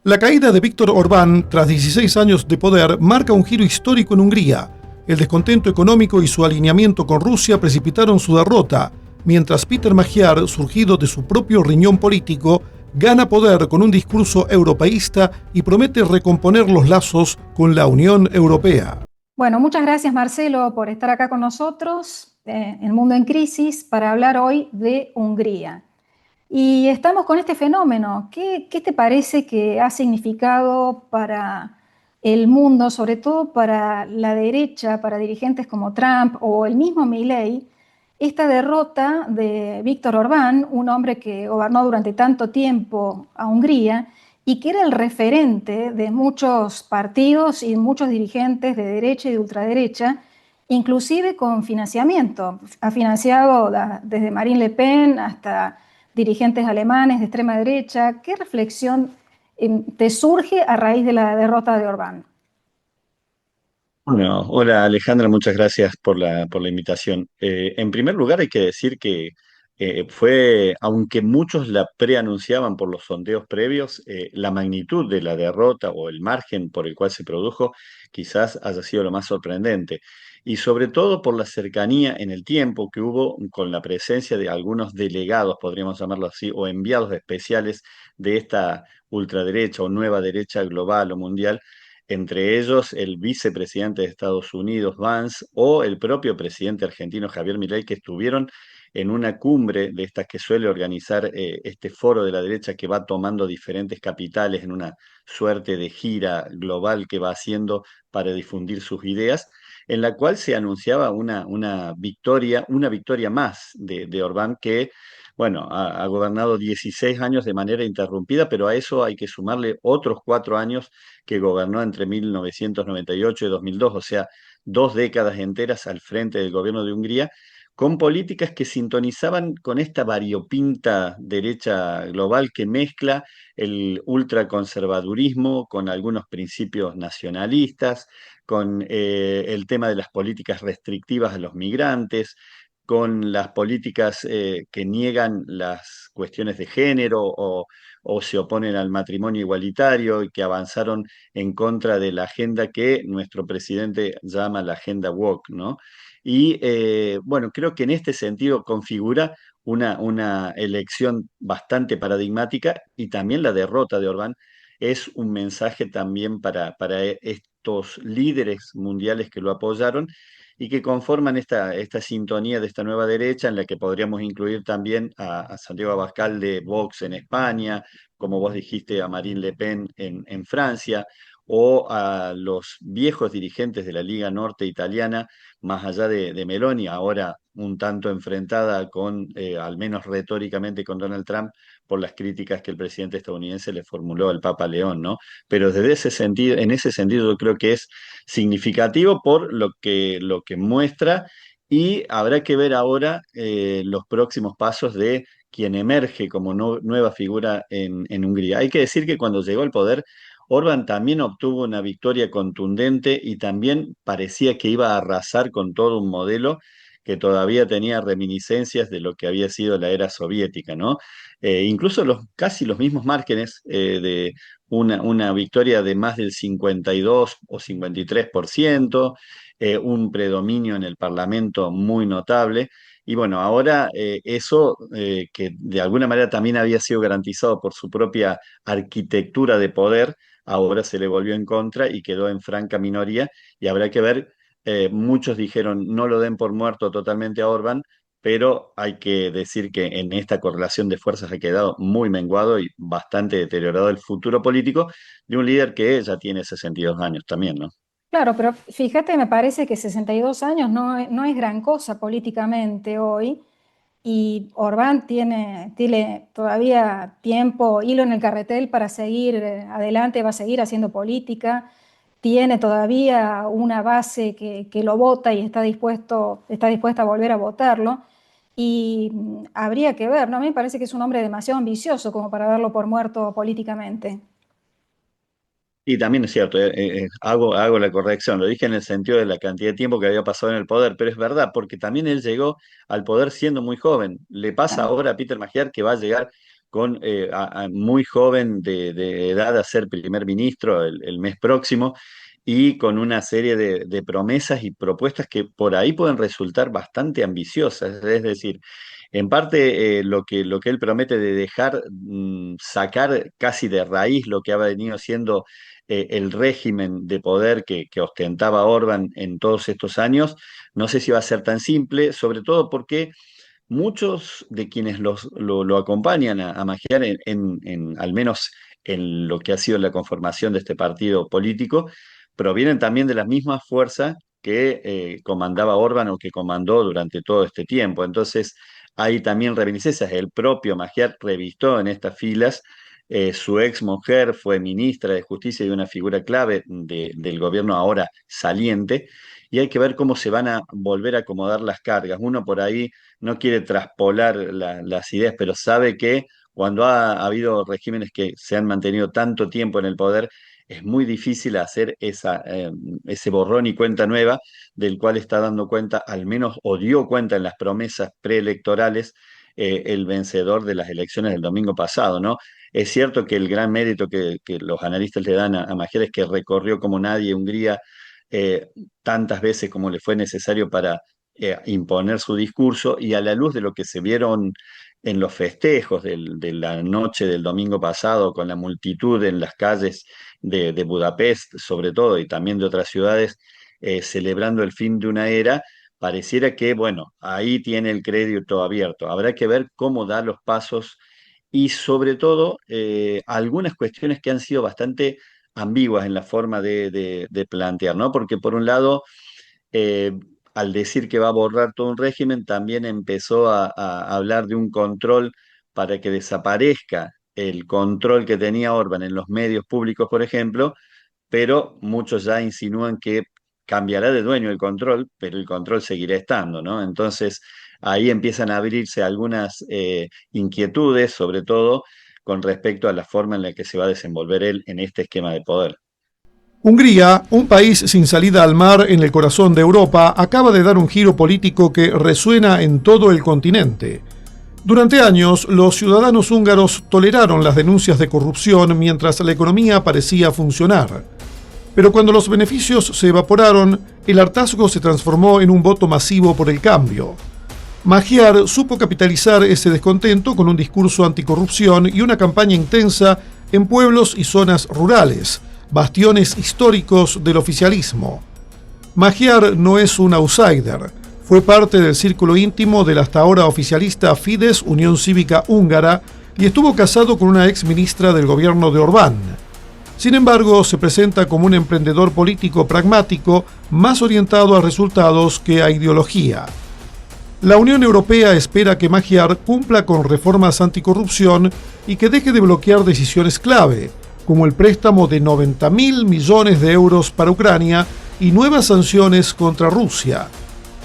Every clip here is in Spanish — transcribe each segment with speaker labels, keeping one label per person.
Speaker 1: La caída de Víctor Orbán, tras 16 años de poder, marca un giro histórico en Hungría. El descontento económico y su alineamiento con Rusia precipitaron su derrota, mientras Peter Magyar, surgido de su propio riñón político, gana poder con un discurso europeísta y promete recomponer los lazos con la Unión Europea.
Speaker 2: Bueno, muchas gracias Marcelo por estar acá con nosotros en Mundo en Crisis para hablar hoy de Hungría. Y estamos con este fenómeno. ¿Qué te parece que ha significado para el mundo, sobre todo para la derecha, para dirigentes como Trump o el mismo Milei, esta derrota de Víctor Orbán, un hombre que gobernó durante tanto tiempo a Hungría y que era el referente de muchos partidos y muchos dirigentes de derecha y de ultraderecha, inclusive con financiamiento? Ha financiado desde Marine Le Pen hasta dirigentes alemanes de extrema derecha. ¿Qué reflexión te surge a raíz de la derrota de Orbán?
Speaker 3: Bueno, hola Alejandra, muchas gracias por la invitación. En primer lugar, hay que decir que aunque muchos la preanunciaban por los sondeos previos, la magnitud de la derrota o el margen por el cual se produjo quizás haya sido lo más sorprendente. Y sobre todo por la cercanía en el tiempo que hubo con la presencia de algunos delegados, podríamos llamarlo así, o enviados especiales de esta ultraderecha o nueva derecha global o mundial, entre ellos el vicepresidente de Estados Unidos, Vance, o el propio presidente argentino, Javier Milei, que estuvieron en una cumbre de estas que suele organizar este foro de la derecha que va tomando diferentes capitales en una suerte de gira global que va haciendo para difundir sus ideas, en la cual se anunciaba una victoria más de Orbán que bueno, ha gobernado 16 años de manera interrumpida, pero a eso hay que sumarle otros 4 años que gobernó entre 1998 y 2002, o sea, 2 décadas enteras al frente del gobierno de Hungría, con políticas que sintonizaban con esta variopinta derecha global que mezcla el ultraconservadurismo con algunos principios nacionalistas, con el tema de las políticas restrictivas a los migrantes, con las políticas que niegan las cuestiones de género o se oponen al matrimonio igualitario y que avanzaron en contra de la agenda que nuestro presidente llama la agenda woke, ¿no? Y bueno, creo que en este sentido configura una elección bastante paradigmática y también la derrota de Orbán es un mensaje también para estos líderes mundiales que lo apoyaron y que conforman esta sintonía de esta nueva derecha en la que podríamos incluir también a Santiago Abascal de Vox en España, como vos dijiste, a Marine Le Pen en Francia, o a los viejos dirigentes de la Liga Norte italiana, más allá de Meloni, ahora un tanto enfrentada con, al menos retóricamente, con Donald Trump por las críticas que el presidente estadounidense le formuló al Papa León, ¿no? Pero desde ese sentido, en ese sentido yo creo que es significativo por lo que muestra y habrá que ver ahora los próximos pasos de quien emerge como nueva figura en Hungría. Hay que decir que cuando llegó al poder, Orbán también obtuvo una victoria contundente y también parecía que iba a arrasar con todo un modelo que todavía tenía reminiscencias de lo que había sido la era soviética, ¿no? Incluso casi los mismos márgenes de una victoria de más del 52 o 53%, un predominio en el Parlamento muy notable. Y bueno, ahora eso que de alguna manera también había sido garantizado por su propia arquitectura de poder, ahora se le volvió en contra y quedó en franca minoría y habrá que ver, muchos dijeron no lo den por muerto totalmente a Orbán, pero hay que decir que en esta correlación de fuerzas ha quedado muy menguado y bastante deteriorado el futuro político de un líder que ya tiene 62 años también, ¿no?
Speaker 2: Claro, pero fíjate, me parece que 62 años no es gran cosa políticamente hoy y Orbán tiene todavía tiempo, hilo en el carretel para seguir adelante, va a seguir haciendo política, tiene todavía una base que lo vota y está dispuesta a volver a votarlo y habría que ver, ¿no? A mí me parece que es un hombre demasiado ambicioso como para darlo por muerto políticamente.
Speaker 3: Y también es cierto, hago la corrección, lo dije en el sentido de la cantidad de tiempo que había pasado en el poder, pero es verdad, porque también él llegó al poder siendo muy joven. Le pasa
Speaker 2: Claro.
Speaker 3: ahora a Peter Magyar que va a llegar muy joven de edad a ser primer ministro el mes próximo y con una serie de promesas y propuestas que por ahí pueden resultar bastante ambiciosas. Es decir, en parte lo que él promete de dejar, sacar casi de raíz lo que ha venido siendo el régimen de poder que ostentaba Orbán en todos estos años, no sé si va a ser tan simple, sobre todo porque muchos de quienes lo acompañan a Magyar, al menos en lo que ha sido la conformación de este partido político, provienen también de las mismas fuerzas que comandaba Orbán o que comandó durante todo este tiempo. Entonces, hay también reminiscencias. El propio Magyar revistó en estas filas. Su ex mujer fue ministra de Justicia y una figura clave del gobierno ahora saliente. Y hay que ver cómo se van a volver a acomodar las cargas. Uno por ahí no quiere traspolar las ideas, pero sabe que cuando ha habido regímenes que se han mantenido tanto tiempo en el poder, es muy difícil hacer ese borrón y cuenta nueva del cual está dando cuenta, al menos o dio cuenta en las promesas preelectorales, el vencedor de las elecciones del domingo pasado, ¿no? Es cierto que el gran mérito que los analistas le dan a Magyar es que recorrió como nadie Hungría eh, tantas veces como le fue necesario para imponer su discurso, y a la luz de lo que se vieron en los festejos de la noche del domingo pasado, con la multitud en las calles de Budapest, sobre todo, y también de otras ciudades, celebrando el fin de una era, pareciera que, bueno, ahí tiene el crédito abierto. Habrá que ver cómo da los pasos y sobre todo algunas cuestiones que han sido bastante ambiguas en la forma de plantear, ¿no? Porque por un lado, eh, al decir que va a borrar todo un régimen, también empezó a hablar de un control para que desaparezca el control que tenía Orbán en los medios públicos, por ejemplo, pero muchos ya insinúan que cambiará de dueño el control, pero el control seguirá estando, ¿no? Entonces ahí empiezan a abrirse algunas inquietudes, sobre todo con respecto a la forma en la que se va a desenvolver él en este esquema de poder.
Speaker 1: Hungría, un país sin salida al mar en el corazón de Europa, acaba de dar un giro político que resuena en todo el continente. Durante años, los ciudadanos húngaros toleraron las denuncias de corrupción mientras la economía parecía funcionar. Pero cuando los beneficios se evaporaron, el hartazgo se transformó en un voto masivo por el cambio. Magyar supo capitalizar ese descontento con un discurso anticorrupción y una campaña intensa en pueblos y zonas rurales, bastiones históricos del oficialismo. Magyar no es un outsider. Fue parte del círculo íntimo del hasta ahora oficialista Fidesz, Unión Cívica Húngara, y estuvo casado con una ex ministra del gobierno de Orbán. Sin embargo, se presenta como un emprendedor político pragmático, más orientado a resultados que a ideología. La Unión Europea espera que Magyar cumpla con reformas anticorrupción y que deje de bloquear decisiones clave, como el préstamo de 90.000 millones de euros para Ucrania y nuevas sanciones contra Rusia.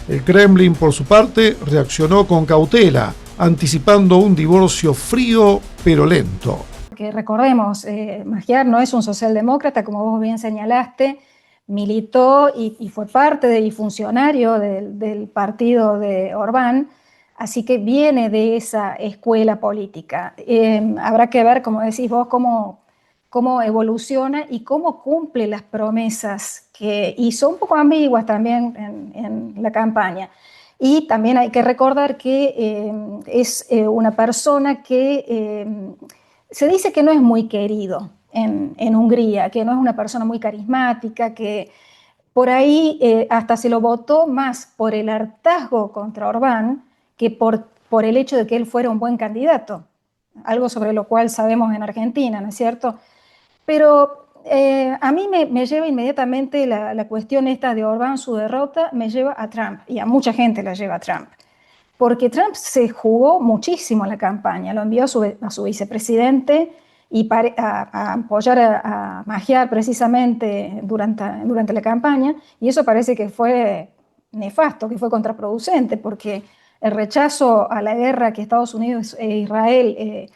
Speaker 1: El Kremlin, por su parte, reaccionó con cautela, anticipando un divorcio frío pero lento.
Speaker 2: Que recordemos, Magyar no es un socialdemócrata, como vos bien señalaste, militó y fue parte y funcionario del partido de Orbán, así que viene de esa escuela política. Habrá que ver, como decís vos, cómo evoluciona y cómo cumple las promesas que hizo, un poco ambiguas también en la campaña. Y también hay que recordar que es una persona que se dice que no es muy querido en Hungría, que no es una persona muy carismática, que por ahí hasta se lo votó más por el hartazgo contra Orbán que por el hecho de que él fuera un buen candidato, algo sobre lo cual sabemos en Argentina, ¿no es cierto? Pero a mí me lleva inmediatamente la cuestión esta de Orbán, su derrota, me lleva a Trump, y a mucha gente la lleva a Trump. Porque Trump se jugó muchísimo en la campaña, lo envió a su vicepresidente y a apoyar a Magyar precisamente durante la campaña, y eso parece que fue nefasto, que fue contraproducente, porque el rechazo a la guerra que Estados Unidos e Israel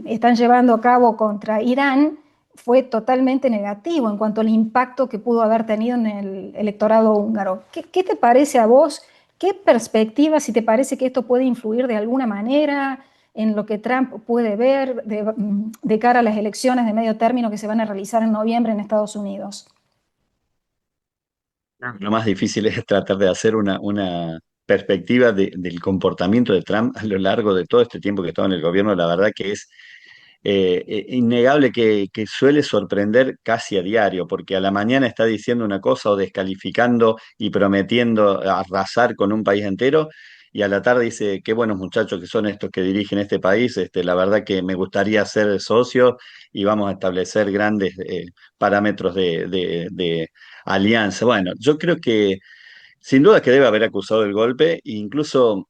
Speaker 2: están llevando a cabo contra Irán fue totalmente negativo en cuanto al impacto que pudo haber tenido en el electorado húngaro. ¿Qué te parece a vos? ¿Qué perspectiva, si te parece que esto puede influir de alguna manera en lo que Trump puede ver de cara a las elecciones de medio término que se van a realizar en noviembre en Estados Unidos?
Speaker 3: Lo más difícil es tratar de hacer una perspectiva del comportamiento de Trump a lo largo de todo este tiempo que estaba en el gobierno. La verdad que es innegable que suele sorprender casi a diario, porque a la mañana está diciendo una cosa o descalificando y prometiendo arrasar con un país entero, y a la tarde dice, qué buenos muchachos que son estos que dirigen este país, la verdad que me gustaría ser socio y vamos a establecer grandes parámetros de alianza. Bueno, yo creo que sin duda que debe haber acusado el golpe, e incluso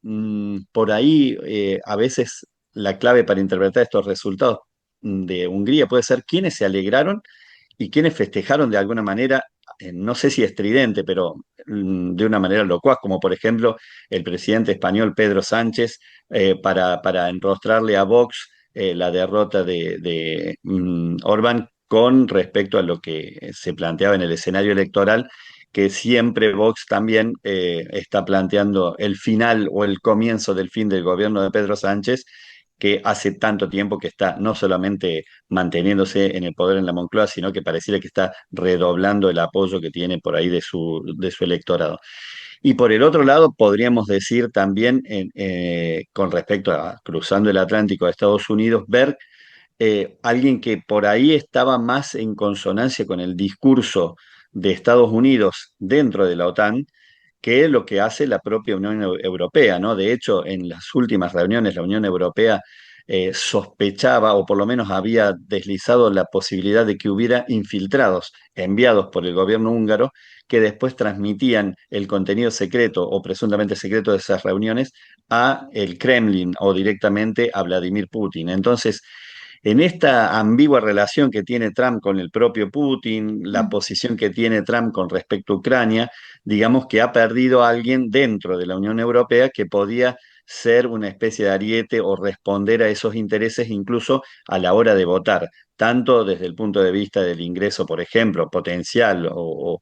Speaker 3: por ahí a veces la clave para interpretar estos resultados de Hungría puede ser quiénes se alegraron y quienes festejaron de alguna manera, no sé si estridente, pero de una manera locuaz, como por ejemplo el presidente español Pedro Sánchez, para enrostrarle a Vox la derrota de Orbán con respecto a lo que se planteaba en el escenario electoral, que siempre Vox también está planteando el final o el comienzo del fin del gobierno de Pedro Sánchez, que hace tanto tiempo que está no solamente manteniéndose en el poder en la Moncloa, sino que pareciera que está redoblando el apoyo que tiene por ahí de su electorado. Y por el otro lado, podríamos decir también, con respecto a cruzando el Atlántico a Estados Unidos, ver alguien que por ahí estaba más en consonancia con el discurso de Estados Unidos dentro de la OTAN, que es lo que hace la propia Unión Europea, ¿no? De hecho, en las últimas reuniones, la Unión Europea sospechaba, o por lo menos había deslizado la posibilidad de que hubiera infiltrados enviados por el gobierno húngaro que después transmitían el contenido secreto o presuntamente secreto de esas reuniones a el Kremlin o directamente a Vladimir Putin. Entonces, en esta ambigua relación que tiene Trump con el propio Putin, la posición que tiene Trump con respecto a Ucrania, digamos que ha perdido a alguien dentro de la Unión Europea que podía ser una especie de ariete o responder a esos intereses incluso a la hora de votar, tanto desde el punto de vista del ingreso, por ejemplo, potencial o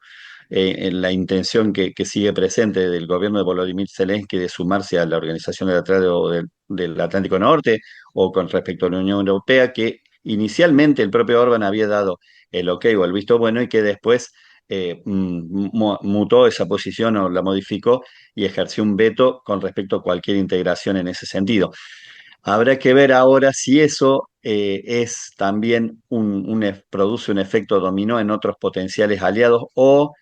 Speaker 3: en la intención que sigue presente del gobierno de Volodymyr Zelensky de sumarse a la Organización del Tratado del Atlántico Norte, o con respecto a la Unión Europea, que inicialmente el propio Orban había dado el ok o el visto bueno y que después mutó esa posición o la modificó y ejerció un veto con respecto a cualquier integración en ese sentido. Habrá que ver ahora si eso es también produce un efecto dominó en otros potenciales aliados o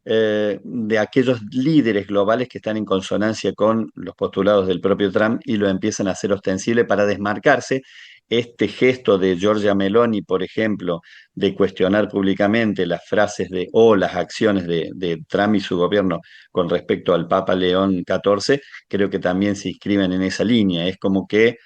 Speaker 3: de aquellos líderes globales que están en consonancia con los postulados del propio Trump y lo empiezan a hacer ostensible para desmarcarse. Este gesto de Giorgia Meloni, por ejemplo, de cuestionar públicamente las frases o las acciones de Trump y su gobierno con respecto al Papa León XIV, creo que también se inscriben en esa línea. Es como que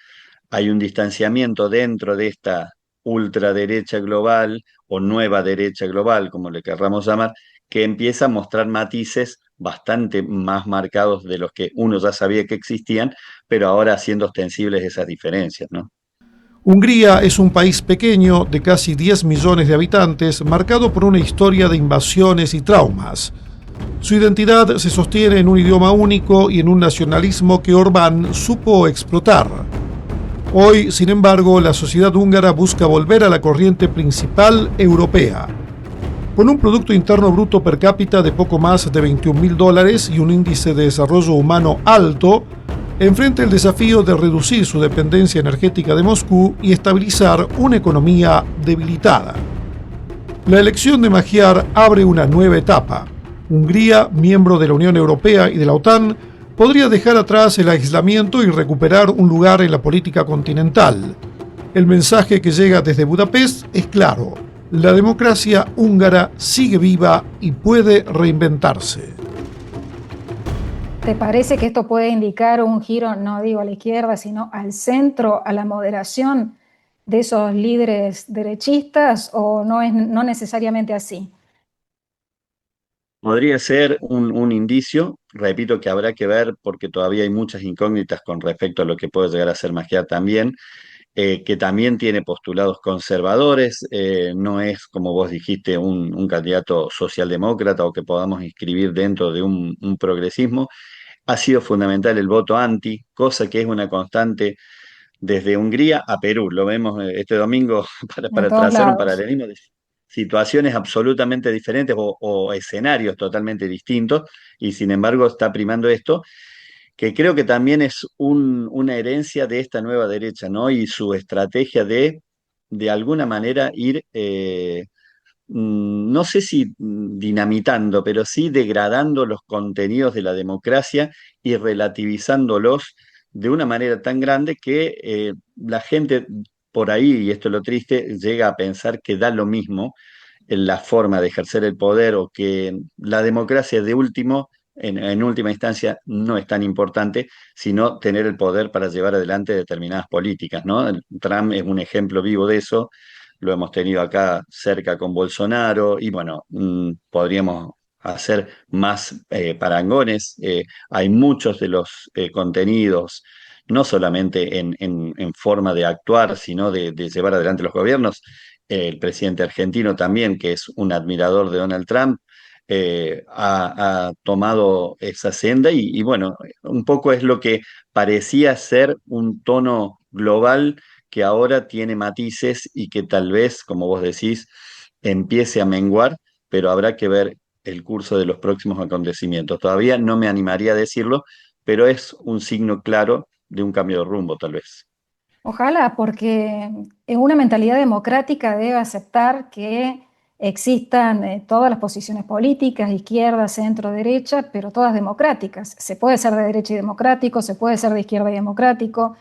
Speaker 3: hay un distanciamiento dentro de esta ultraderecha global o nueva derecha global, como le querramos llamar, que empieza a mostrar matices bastante más marcados de los que uno ya sabía que existían, pero ahora haciendo ostensibles esas diferencias, ¿no?
Speaker 1: Hungría es un país pequeño de casi 10 millones de habitantes, marcado por una historia de invasiones y traumas. Su identidad se sostiene en un idioma único y en un nacionalismo que Orbán supo explotar. Hoy, sin embargo, la sociedad húngara busca volver a la corriente principal europea. Con un Producto Interno Bruto per cápita de poco más de $21.000 y un índice de desarrollo humano alto, enfrenta el desafío de reducir su dependencia energética de Moscú y estabilizar una economía debilitada. La elección de Magyar abre una nueva etapa. Hungría, miembro de la Unión Europea y de la OTAN, podría dejar atrás el aislamiento y recuperar un lugar en la política continental. El mensaje que llega desde Budapest es claro: la democracia húngara sigue viva y puede reinventarse.
Speaker 2: ¿Te parece que esto puede indicar un giro, no digo a la izquierda, sino al centro, a la moderación de esos líderes derechistas, o no necesariamente así?
Speaker 3: Podría ser un indicio, repito que habrá que ver porque todavía hay muchas incógnitas con respecto a lo que puede llegar a ser Magyar también, que también tiene postulados conservadores, no es, como vos dijiste, un candidato socialdemócrata o que podamos inscribir dentro de un progresismo. Ha sido fundamental el voto anti, cosa que es una constante desde Hungría a Perú. Lo vemos este domingo
Speaker 2: En
Speaker 3: para
Speaker 2: todos
Speaker 3: trazar un
Speaker 2: lados.
Speaker 3: paralelismo de situaciones absolutamente diferentes o escenarios totalmente distintos, y sin embargo está primando esto, que creo que también es una herencia de esta nueva derecha, ¿no? Y su estrategia de alguna manera, ir, no sé si dinamitando, pero sí degradando los contenidos de la democracia y relativizándolos de una manera tan grande que la gente por ahí, y esto es lo triste, llega a pensar que da lo mismo en la forma de ejercer el poder, o que la democracia de último, en última instancia, no es tan importante, sino tener el poder para llevar adelante determinadas políticas, ¿no? Trump es un ejemplo vivo de eso, lo hemos tenido acá cerca con Bolsonaro, y bueno, podríamos hacer más parangones. Hay muchos de los contenidos, no solamente en forma de actuar, sino de llevar adelante los gobiernos. El presidente argentino también, que es un admirador de Donald Trump, ha tomado esa senda, y bueno, un poco es lo que parecía ser un tono global, que ahora tiene matices y que tal vez, como vos decís, empiece a menguar, pero habrá que ver el curso de los próximos acontecimientos. Todavía no me animaría a decirlo, pero es un signo claro de un cambio de rumbo, tal vez.
Speaker 2: Ojalá, porque en una mentalidad democrática debe aceptar que existan todas las posiciones políticas, izquierda, centro, derecha, pero todas democráticas. Se puede ser de derecha y democrático, se puede ser de izquierda y democrático,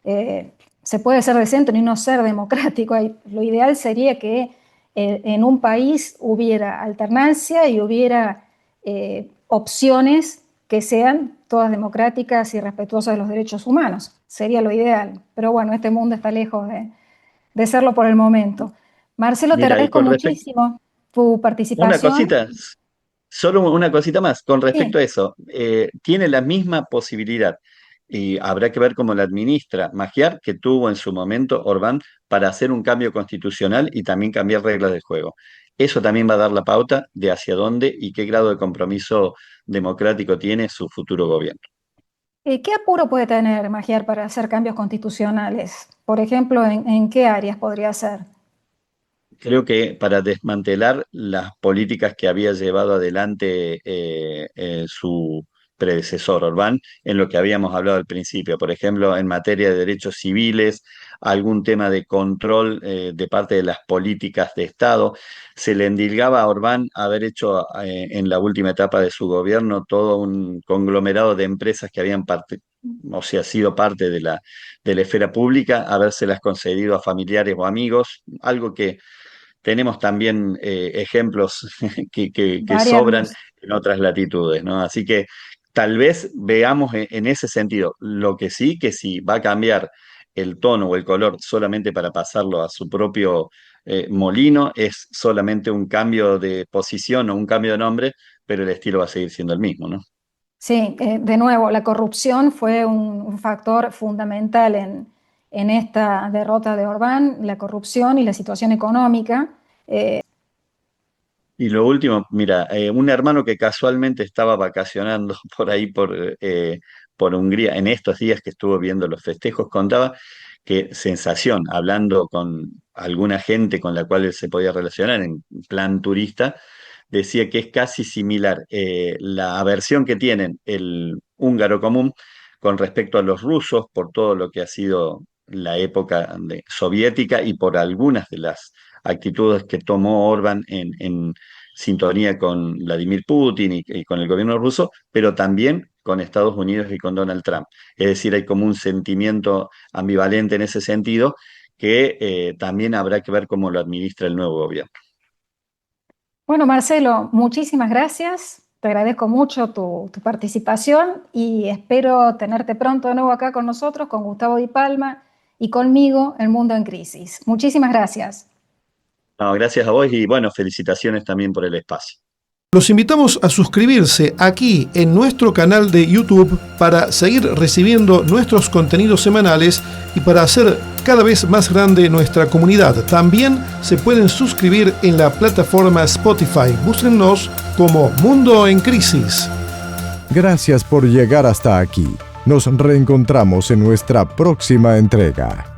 Speaker 2: eh, se puede ser de centro y no ser democrático. Lo ideal sería que en un país hubiera alternancia y hubiera opciones que sean todas democráticas y respetuosas de los derechos humanos. Sería lo ideal. Pero bueno, este mundo está lejos de serlo por el momento. Marcelo, te
Speaker 3: Mira, y
Speaker 2: agradezco
Speaker 3: con respecto,
Speaker 2: muchísimo tu
Speaker 3: una
Speaker 2: participación.
Speaker 3: cosita, solo una cosita más, con respecto
Speaker 2: Sí.
Speaker 3: a eso, tiene la misma posibilidad, y habrá que ver cómo la administra Magyar, que tuvo en su momento Orbán, para hacer un cambio constitucional y también cambiar reglas del juego. Eso también va a dar la pauta de hacia dónde y qué grado de compromiso democrático tiene su futuro gobierno.
Speaker 2: ¿Qué apuro puede tener Magyar para hacer cambios constitucionales? Por ejemplo, ¿en qué áreas podría ser?
Speaker 3: Creo que para desmantelar las políticas que había llevado adelante su predecesor Orbán, en lo que habíamos hablado al principio, por ejemplo, en materia de derechos civiles, algún tema de control de parte de las políticas de Estado. Se le endilgaba a Orbán haber hecho en la última etapa de su gobierno todo un conglomerado de empresas que habían o sea, sido parte de la esfera pública, habérselas concedido a familiares o amigos, algo que tenemos también ejemplos que sobran
Speaker 2: Variados.
Speaker 3: en otras latitudes, ¿no? Así que tal vez veamos en ese sentido. Lo que sí, que si va a cambiar el tono o el color solamente para pasarlo a su propio molino, es solamente un cambio de posición o un cambio de nombre, pero el estilo va a seguir siendo el mismo, ¿no?
Speaker 2: Sí, de nuevo, la corrupción fue un factor fundamental en esta derrota de Orbán, la corrupción y la situación económica.
Speaker 3: Y lo último, mira, un hermano que casualmente estaba vacacionando por ahí por Hungría en estos días que estuvo viendo los festejos, contaba que sensación, hablando con alguna gente con la cual él se podía relacionar en plan turista, decía que es casi similar la aversión que tienen el húngaro común con respecto a los rusos por todo lo que ha sido la época soviética, y por algunas de las actitudes que tomó Orbán en sintonía con Vladimir Putin y con el gobierno ruso, pero también con Estados Unidos y con Donald Trump. Es decir, hay como un sentimiento ambivalente en ese sentido, que también habrá que ver cómo lo administra el nuevo gobierno.
Speaker 2: Bueno, Marcelo, muchísimas gracias. Te agradezco mucho tu participación y espero tenerte pronto de nuevo acá con nosotros, con Gustavo Di Palma y conmigo, El Mundo en Crisis. Muchísimas gracias.
Speaker 3: No, gracias a vos, y bueno, felicitaciones también por el espacio.
Speaker 1: Los invitamos a suscribirse aquí en nuestro canal de YouTube para seguir recibiendo nuestros contenidos semanales y para hacer cada vez más grande nuestra comunidad. También se pueden suscribir en la plataforma Spotify. Búsquennos como Mundo en Crisis.
Speaker 4: Gracias por llegar hasta aquí. Nos reencontramos en nuestra próxima entrega.